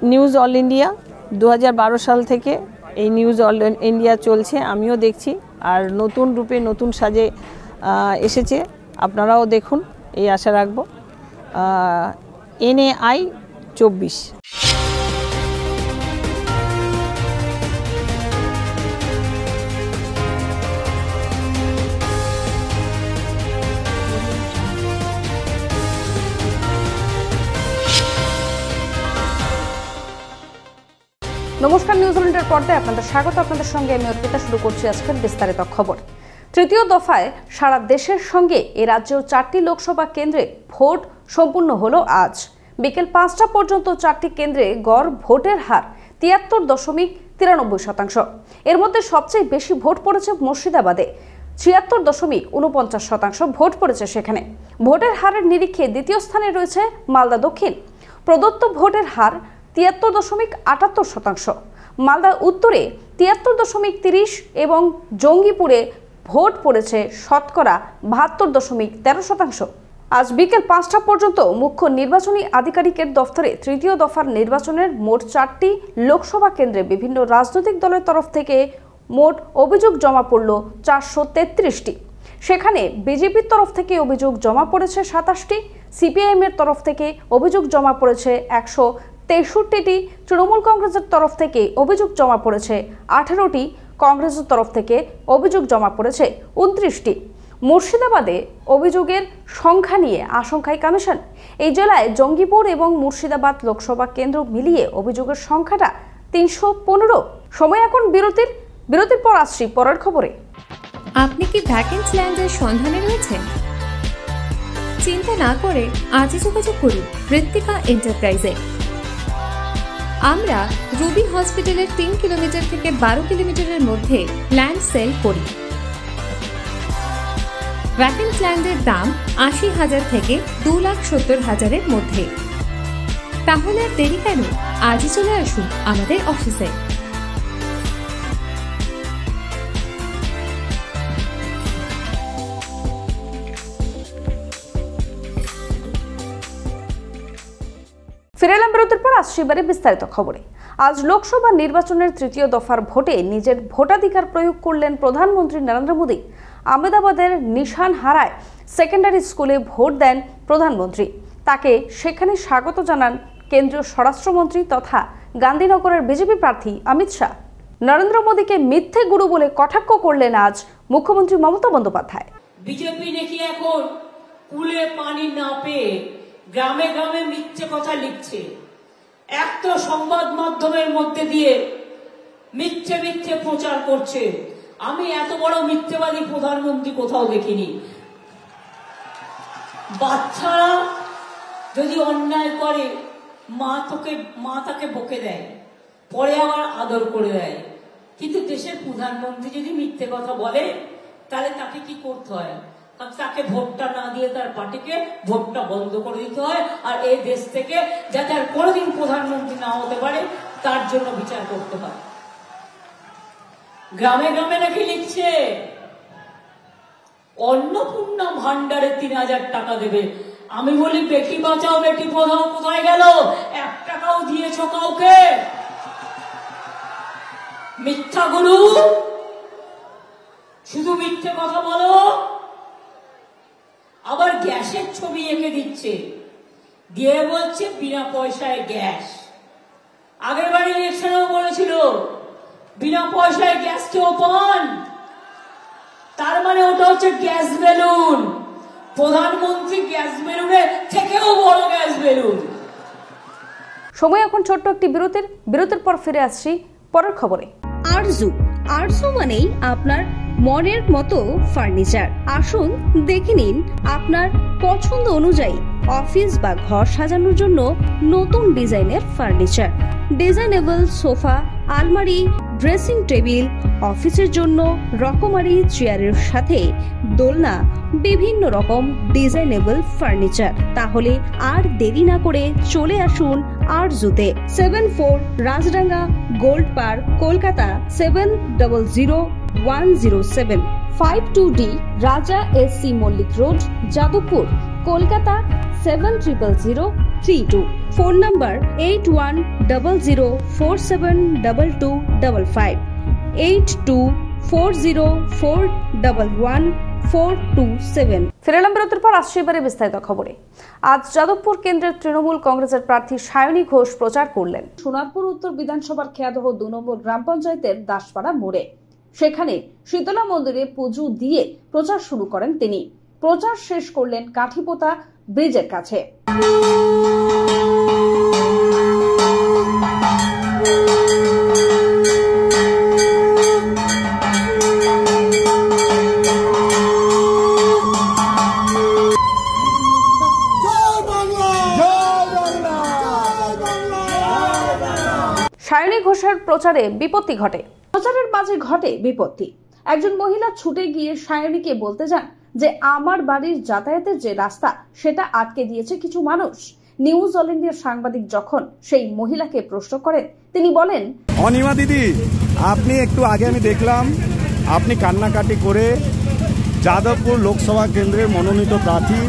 News all India 2012 সাল থেকে এই নিউজ অল ইন্ডিয়া চলছে, আমিও দেখছি। আর নতুন রূপে নতুন সাজে এসেছে, আপনারাও দেখুন, এই আশা রাখবো। NAI 24। নমস্কার, নিউজিল্যান্ডের পর্দায় আপনাদের স্বাগত। আপনাদের সঙ্গে আমি অর্পিতা। শুরু করছি আজকের বিস্তারিত খবর। তৃতীয় দফায় সারা দেশের সঙ্গে এ রাজ্যেও 4টি লোকসভা কেন্দ্রে ভোট সম্পূর্ণ হলো আজ। বিকেল 5টা পর্যন্ত 4টি কেন্দ্রে গড় ভোটের হার 73.93%। এর মধ্যে সবচেয়ে বেশি ভোট পড়েছে মুর্শিদাবাদে, 76.49% ভোট পড়েছে সেখানে। ভোটের হারের নিরিখে দ্বিতীয় স্থানে রয়েছে মালদা দক্ষিণ, প্রদত্ত ভোটের হার 73.78%। মালদা উত্তরে 73.30 এবং জঙ্গিপুরে ভোট পড়েছে শতকরা 72.13%। আজ বিকেল 5টা পর্যন্ত মুখ্য নির্বাচনী আধিকারিকের দফতরে তৃতীয় দফার নির্বাচনের মোট 4টি লোকসভা কেন্দ্রে বিভিন্ন রাজনৈতিক দলের তরফ থেকে মোট অভিযোগ জমা পড়ল 433টি। সেখানে বিজেপির তরফ থেকে অভিযোগ জমা পড়েছে 27টি, CPIM এর তরফ থেকে অভিযোগ জমা পড়েছে 163টি, তৃণমূল কংগ্রেসের তরফ থেকে অভিযোগ জমা পড়েছে 18টি, কংগ্রেসের তরফ থেকে অভিযোগ জমা পড়েছে 29টি। মুর্শিদাবাদে অভিযোগের সংখ্যা নিয়ে আশঙ্কায় কমিশন। এই জেলায় জঙ্গিপুর এবং মুর্শিদাবাদ লোকসভা কেন্দ্র মিলিয়ে অভিযোগের সংখ্যাটা 315। সময় এখন বিরতির পর আসছি পরের খবরে। আপনি কি ভ্যাকেন্সি ল্যান্ডের সন্ধানে রয়েছেন? চিন্তা না করে আজই যোগাযোগ করুন ঋত্বিকা এন্টারপ্রাইজে। আমরা রুবি হসপিটালের 3 কিলোমিটার থেকে 12 কিলোমিটারের মধ্যে ল্যান্ড সেল করি। ভ্যাকেন্সি ল্যান্ডের দাম 80,000 থেকে 2,70,000-এর মধ্যে। তাহলে আর দেরি কেন, আজই চলে আসুন আমাদের অফিসে। ফিরে এলাম বিরতির পর, আসছি এবারে বিস্তারিত খবরে। আজ লোকসভা নির্বাচনের তৃতীয় দফার ভোটে নিজের ভোটাধিকার প্রয়োগ করলেন প্রধানমন্ত্রী নরেন্দ্র মোদী। আহমেদাবাদের নিশান হারায় সেকেন্ডারি স্কুলে ভোট দেন প্রধানমন্ত্রী। তাকে সেখানে স্বাগত জানান কেন্দ্রীয় স্বরাষ্ট্রমন্ত্রী তথা গান্ধীনগরের বিজেপি প্রার্থী অমিত শাহ। নরেন্দ্র মোদীকে মিথ্যে গুরু বলে কটাক্ষ করলেন আজ মুখ্যমন্ত্রী মমতা বন্দ্যোপাধ্যায়। বিজেপি নাকি এখন কুলে পানি না পেয়ে গ্রামে গ্রামে মিথ্যে কথা লিখছে। এক তো সংবাদ মাধ্যমের মধ্যে দিয়ে মিথ্যে মিথ্যে প্রচার করছে। আমি এত বড় মিথ্যেবাদী প্রধানমন্ত্রী কোথাও দেখিনি। বাচ্চারা যদি অন্যায় করে মা তাকে বকে দেয়, পরে আবার আদর করে দেয়। কিন্তু দেশের প্রধানমন্ত্রী যদি মিথ্যে কথা বলে তাহলে তাকে কি করতে হয়? তাকে ভোটটা না দিয়ে তার পার্টিকে ভোটটা বন্ধ করে দিতে হয়। আর এই দেশ থেকে যাতে আর কোনোদিন প্রধানমন্ত্রী না হতে পারে তার জন্য বিচার করতে হয়। গ্রামে গ্রামে নাকি লিখছে অন্নপূর্ণা ভান্ডারে 3,000 টাকা দেবে। আমি বলি বেটি বাঁচাও বেটি পড়াও কোথায় গেল? 1 টাকাও দিয়েছ কাউকে? মিথ্যা গুরু, শুধু মিথ্যে কথা বলো। আবার গ্যাসের ছবি এঁকে দিচ্ছে, দিয়ে বলছে বিনা পয়সায় গ্যাস। আগের বারে ইলেকশনেও বলেছিল বিনা পয়সায় গ্যাস কেউ পান, তার মানে ওটা হচ্ছে গ্যাস বেলুন। প্রধানমন্ত্রী গ্যাস বেলুনের থেকেও বড় গ্যাস বেলুন। সময় এখন ছোট্ট একটি বিরতির পর ফিরে আসছি পরের খবরে। আরজু মানেই আপনার মনের মতো ফার্নিচার। আসুন দেখে নিন আপনার পছন্দ অনুযায়ী অফিস বা ঘর সাজানোর জন্য নতুন ডিজাইনের ফার্নিচার। ডিজাইনেবল সোফা, আলমারি, ড্রেসিং টেবিল, অফিসের জন্য রকমারি চেয়ারের সাথে দোলনা, বিভিন্ন রকম ডিজাইনেবল ফার্নিচার। তাহলে আর দেরি না করে চলে আসুন আরজুতে। 74 Rajdanga Gold Park, Kolkata 700107। 52D Raja SC Mallick Road, Jadavpur, Kolkata 700032। Phone number 8100472255, 8240411427। ফিরে এলাম বিরতির পর, আসছে এবারে বিস্তারিত খবরে। আজ যাদবপুর কেন্দ্রের তৃণমূল কংগ্রেসের প্রার্থী সায়নী ঘোষ প্রচার করলেন সোনারপুর উত্তর বিধানসভার খেয়াদহ 2 নম্বর গ্রাম পঞ্চায়েতের দাসপাড়া মোড়ে। সেখানে শীতলা মন্দিরে পুজো দিয়ে প্রচার শুরু করেন তিনি। প্রচার শেষ করলেন কাঠিপোতা ব্রিজের কাছে। সায়নী ঘোষের প্রচারে বিপত্তি ঘটে। প্রচারের মাঝে ঘটে বিপত্তি। একজন মহিলা ছুটে গিয়ে সায়নীকে বলতে যান যে আমার বাড়ির যাতায়াতের যে রাস্তা সেটা আটকে দিয়েছে কিছু মানুষ। নিউজ অল ইন্ডিয়ার সাংবাদিক যখন সেই মহিলাকে প্রশ্ন করেন, তিনি বলেন, অনিমা দিদি, আপনি একটু আগে আমি দেখলাম আপনি কান্নাকাটি করে যাদবপুর লোকসভা কেন্দ্রের মনোনীত প্রার্থী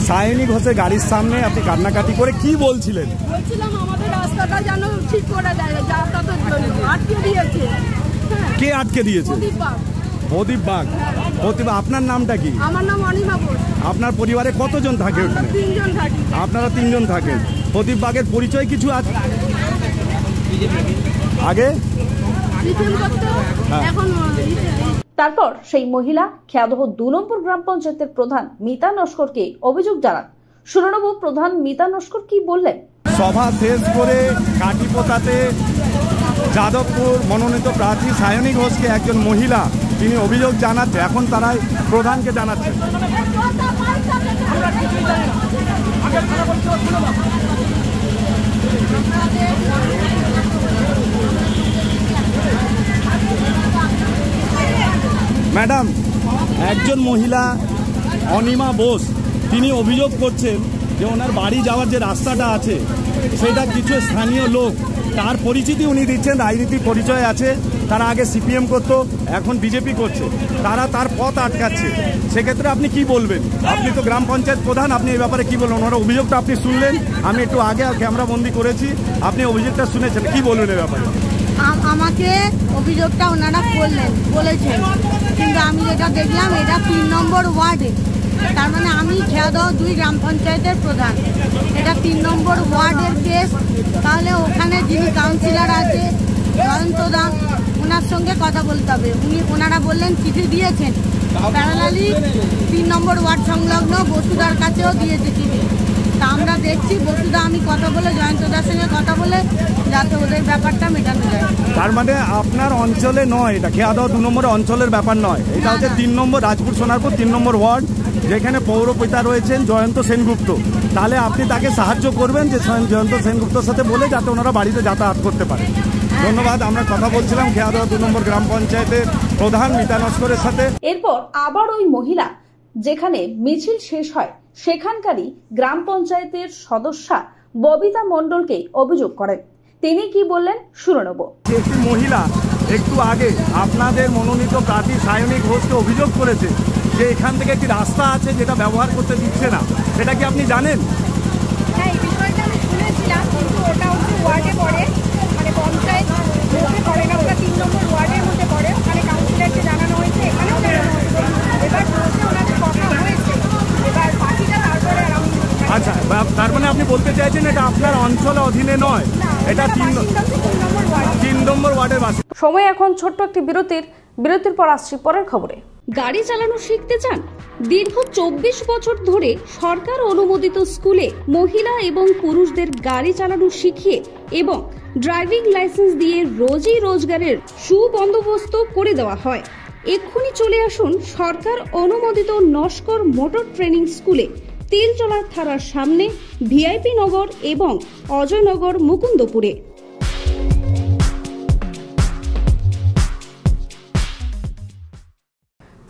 সায়নী ঘোষের গাড়ির সামনে আপনি কান্নাকাটি করে কি বলছিলেন? বলছিলাম আমাদের রাস্তাটা যেন ঠিক করে দেয়, যাতায়াতের জন্য আটকে দিয়েছে। কে আটকে দিয়েছে? প্রদীপ বাগ। প্রদীপ, আপনার নামটা কি? আমার নাম অনিমা ঘোষ। আপনার পরিবারে কতজন থাকে? 3 জন থাকি। আপনারা 3 জন থাকেন। প্রদীপ বাগের পরিচয় কিছু আছে আগে? এখন তারপর সেই মহিলা খেয়াদহ 2 নম্বর গ্রাম পঞ্চায়েতের প্রধান মিতা নস্করকে অভিযোগ জানান। শুরুনব প্রধান মিতা নস্কর কি বললেন। সভা শেষ করে কাঠিপোতাতে যাদবপুর মনোনীত প্রার্থী সায়নী ঘোষকে একজন মহিলা তিনি অভিযোগ জানাচ্ছে। এখন তারাই প্রধানকে জানাচ্ছে। ম্যাডাম, একজন মহিলা অনিমা বোস তিনি অভিযোগ করছেন যে ওনার বাড়ি যাওয়ার যে রাস্তাটা আছে সেটা কিছু স্থানীয় লোক তার পরিচিতি উনি দিচ্ছেন, রাজনীতির পরিচয় আছে, তারা আগে সিপিএম করতো, এখন বিজেপি করছে, তারা তার পথ আটকাচ্ছে। সেক্ষেত্রে আপনি কি বলবেন? আপনি তো গ্রাম পঞ্চায়েত প্রধান, আপনি এই ব্যাপারে কি বলবেন? ওনার অভিযোগটা আপনি শুনলেন, আমি একটু আগে ক্যামেরা বন্দি করেছি, আপনি অভিযোগটা শুনেছেন, কি বলবেন এই ব্যাপারে? আমাকে অভিযোগটা ওনারা বলেছেন, কিন্তু আমি যেটা দেখলাম এটা 3 নম্বর ওয়ার্ডে, তার মানে আমি খেয়াদহ 2 গ্রাম পঞ্চায়েতের প্রধান, এটা 3 নম্বর ওয়ার্ডের কেস। তাহলে ওখানে যিনি কাউন্সিলর আছে জয়ন্ত দাম, ওনার সঙ্গে কথা বলতে হবে। ওনারা বললেন চিঠি দিয়েছেন, প্যারালালি 3 নম্বর ওয়ার্ড সংলগ্ন বসুদার কাছেও দিয়েছে চিঠি। তা আমরা দেখছি বসুদা আমি কথা বলে জয়ন্তদার সঙ্গে কথা বলে যাতে ওদের ব্যাপারটা মেটানো যায়। তার মানে আপনার অঞ্চলে নয়, এটা খেয়াদহ 2 নম্বর অঞ্চলের ব্যাপার নয়, এটা হচ্ছে 3 নম্বর রাজপুর সোনারপুর 3 নম্বর ওয়ার্ড, যেখানে পৌরপিতা রয়েছেন জয়ন্ত সেনগুপ্ত। তাহলে আপনি তাকে সাহায্য করবেন যে জয়ন্ত সেনগুপ্তর সাথে বলে যাতে ওনারা বাড়িতে যাতায়াত করতে পারে। ধন্যবাদ। আমরা কথা বলছিলাম খেয়াদহ 2 নম্বর গ্রাম পঞ্চায়েতের প্রধান মিতা নস্করের সাথে। এরপর আবার ওই মহিলা যেখানে মিছিল শেষ হয় সেখানকারই গ্রাম পঞ্চায়েতের সদস্যা ববিতা মণ্ডলকে অভিযোগ করেন। তিনি কি বললেন শুনে নেব। একটি মহিলা একটু আগে আপনাদের মনোনীত প্রার্থী সায়নী ঘোষকে অভিযোগ করেছে যে এখান থেকে একটি রাস্তা আছে যেটা ব্যবহার করতে দিচ্ছে না, সেটা কি আপনি জানেন? হ্যাঁ, এই বিষয়টা আমি শুনেছিলাম, কিন্তু ওটা হচ্ছে ওয়ার্ডে পড়ে, মানে পঞ্চায়েত মধ্যে পড়ে না, ওটা 3 নম্বর ওয়ার্ডের মধ্যে পড়ে। ওখানে কাউন্সিলরকে জানানো হয়েছে, এখানেও জানানো হয়েছে, এবার বলছে ওনাদের কথা হয়েছে, এবার বাকিটা তারপরে আচ্ছা, তার মানে আপনি বলতে চাইছেন এটা আপনার অঞ্চলের অধীনে নয়, এটা 3 নম্বর ওয়ার্ডের বাসিন্দা। সময় এখন ছোট্ট একটি বিরতির পর আসছি পরের খবরে। গাড়ি চালানো শিখতে চান? দীর্ঘ 24 বছর ধরে সরকার অনুমোদিত স্কুলে মহিলা এবং পুরুষদের গাড়ি চালানো শিখিয়ে এবং ড্রাইভিং লাইসেন্স দিয়ে রোজই রোজগারের সুবন্দোবস্ত করে দেওয়া হয়। এক্ষুনি চলে আসুন সরকার অনুমোদিত নস্কর মোটর ট্রেনিং স্কুলে, তেলচলার থানার সামনে, ভিআইপি নগর এবং অজয়নগর, মুকুন্দপুরে।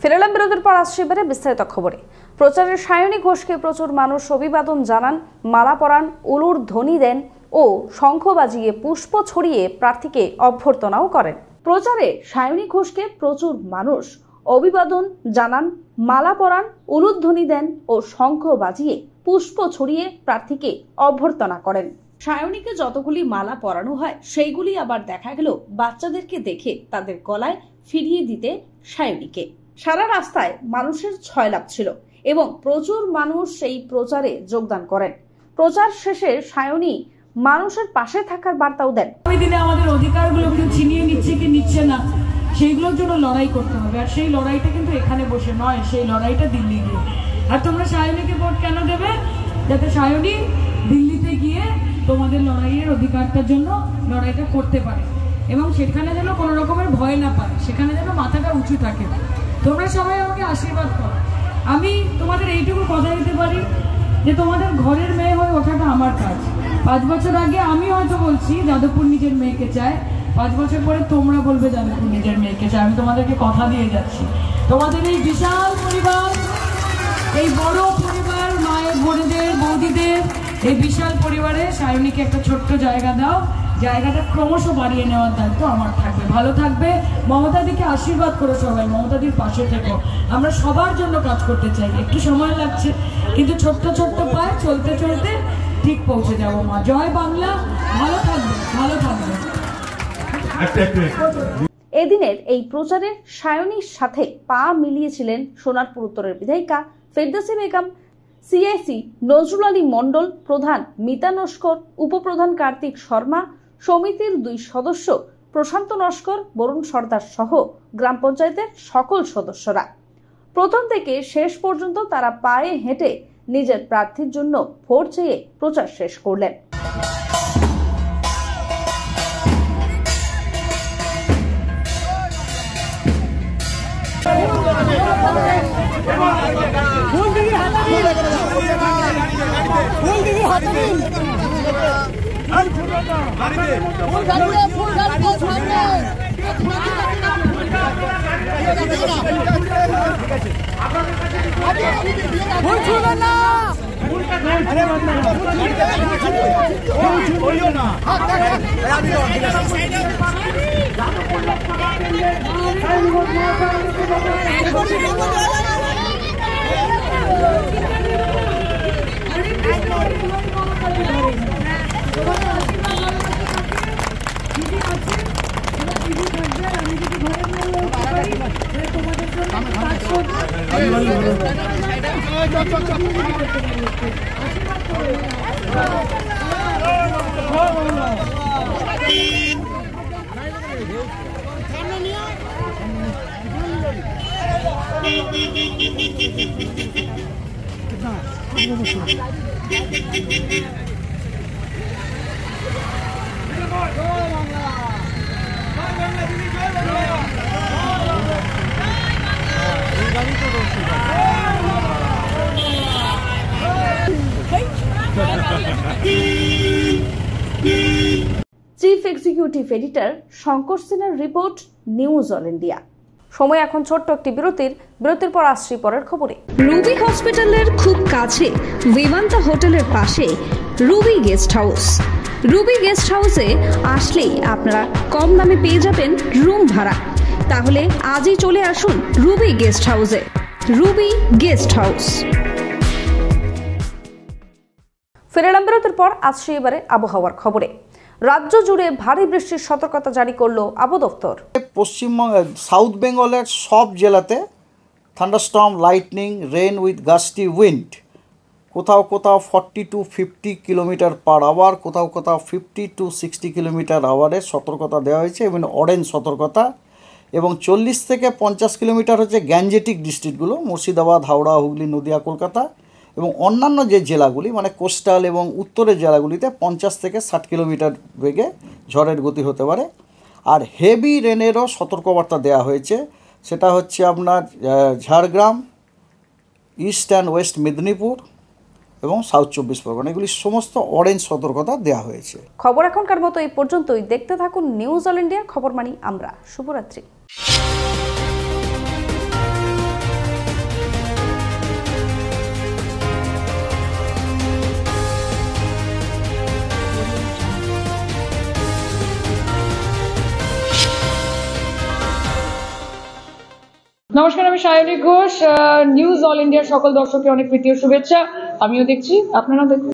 ফিরেলাম বিরতির পর আসছে এবারে বিস্তারিত খবরে। প্রচারের সায়নী ঘোষকে প্রচুর মানুষ অভিবাদন জানান, মালা পরান, উলুর ধ্বনি দেন ও শঙ্খ বাজিয়ে পুষ্প ছড়িয়ে প্রার্থীকে অভ্যর্থনাও করেন। প্রচারে সায়নী ঘোষকে প্রচুর মানুষ অভিবাদন জানান, মালা পরান, উলুধ্বনি দেন ও শঙ্খ বাজিয়ে পুষ্প ছড়িয়ে প্রার্থীকে অভ্যর্থনা করেন। সায়নীকে যতগুলি মালা পরানো হয় সেইগুলি আবার দেখা গেল বাচ্চাদেরকে দেখে তাদের গলায় ফিরিয়ে দিতে সায়নীকে। সারা রাস্তায় মানুষের ছয়লাভ ছিল এবং প্রচুর মানুষ সেই প্রচারে যোগদান করেন। প্রচার শেষে সায়নী মানুষের পাশে থাকার বার্তাও দেন। আগামী দিনে আমাদের অধিকারগুলো কেউ ছিনিয়ে নিচ্ছে কি নিচ্ছে না সেইগুলোর জন্য লড়াই করতে হবে, আর সেই লড়াইটা কিন্তু এখানে বসে নয়, সেই লড়াইটা দিল্লি গিয়ে। আর তোমরা সায়নীকে ভোট কেন দেবে? যাতে সায়নী দিল্লিতে গিয়ে তোমাদের লড়াইয়ের অধিকারটার জন্য লড়াইটা করতে পারে এবং সেখানে যেন কোনো রকমের ভয় না পায়, সেখানে যেন মাথাটা উঁচু থাকে। তোমরা সবাই আমাকে আশীর্বাদ করো। আমি তোমাদের এইটুকু কথা দিতে পারি যে তোমাদের ঘরের মেয়ে হয়ে ওঠাটা আমার কাজ। 5 বছর আগে আমি হয়তো বলছি যাদবপুর নিজের মেয়েকে চায়, 5 বছর পরে তোমরা বলবে যাদবপুর নিজের মেয়েকে চায়। আমি তোমাদেরকে কথা দিয়ে যাচ্ছি, তোমাদের এই বিশাল পরিবার, এই বড় পরিবার, মায়ের বোনেদের বৌদিদের এই বিশাল পরিবারে সায়নীকে একটা ছোট্ট জায়গা দাও। জায়গাটা ক্রমশ বাড়িয়ে নেওয়ার দায়িত্ব আমার থাকবে। ভালো থাকবে। মমতাদিকে আশীর্বাদ করো সবাই, মমতাদির পাশে থেকো। আমরা সবার জন্য কাজ করতে চাই, একটু সময় লাগছে কিন্তু ছোট্ট ছোট্ট পায়ে চলতে চলতে ঠিক পৌঁছে যাবো। মা জয় বাংলা। ভালো থাকবে, ভালো থাকবে। এদিনের এই প্রচারে সায়নীর সাথে পা মিলিয়েছিলেন সোনারপুর উত্তরের বিধায়িকা ফেরদৌসী বেগম, সিআইসি নজরুল আলী মণ্ডল, প্রধান মিতা নস্কর, উপপ্রধান কার্তিক শর্মা, সমিতির 2 সদস্য প্রশান্ত নস্কর, বরুণ সর্দার সহ গ্রাম পঞ্চায়েতের সকল সদস্যরা। প্রথম থেকে শেষ পর্যন্ত তারা পায়ে হেঁটে নিজের প্রার্থীর জন্য ভোট চেয়ে প্রচার শেষ করলেন। চিফ এক্সিকিউটিভ এডিটর শঙ্কর সিনহার রিপোর্ট, নিউজ অল ইন্ডিয়া। সময় এখন ছোট্ট একটি বিরতির পর আসছি পরের খবরে। রুবি হসপিটালের খুব কাছে বিমান্তা হোটেলের পাশে Ruby guest house. Ruby guest হাউসে আসলেই আপনারা কম দামে পেয়ে যাবেন রুম ভাড়া। তাহলে আজই চলে আসুন রুবি গেস্ট হাউসে। Ruby guest house. ফিরে এলাম বিরতির পর, আসছি এবারে আবহাওয়ার খবরে। রাজ্য জুড়ে ভারী বৃষ্টির সতর্কতা জারি করলো আবহাওয়া দপ্তর। পশ্চিমবঙ্গ সাউথ বেঙ্গলের সব জেলাতে thunderstorm, lightning, rain with gusty wind, কোথাও কোথাও 40 to 50 কিলোমিটার পার আওয়ার, কোথাও কোথাও 50 to 60 কিলোমিটার আওয়ারের সতর্কতা দেওয়া হয়েছে এবং অরেঞ্জ সতর্কতা। এবং 40 থেকে 50 কিলোমিটার হচ্ছে গ্যাঞ্জেটিক ডিস্ট্রিক্টগুলো, মুর্শিদাবাদ, হাওড়া, হুগলি, নদিয়া, কলকাতা, এবং অন্যান্য যে জেলাগুলি মানে কোস্টাল এবং উত্তরের জেলাগুলিতে 50 থেকে 60 কিলোমিটার বেগে ঝড়ের গতি হতে পারে। আর হেভি রেনেরও সতর্কবার্তা দেওয়া হয়েছে, সেটা হচ্ছে আপনার Jhargram, east and West Medinipur এবং সাউথ 24 পরগনা, এগুলি সমস্ত অরেঞ্জ সতর্কতা দেওয়া হয়েছে। খবর এখনকার মতো এই পর্যন্তই। দেখতে থাকুন নিউজ অল ইন্ডিয়া। খবর মানি আমরা। শুভরাত্রি। নমস্কার, আমি সায়নী ঘোষ। নিউজ অল ইন্ডিয়ার সকল দর্শককে অনেক প্রীতি ও শুভেচ্ছা। আমিও দেখছি, আপনারাও দেখুন।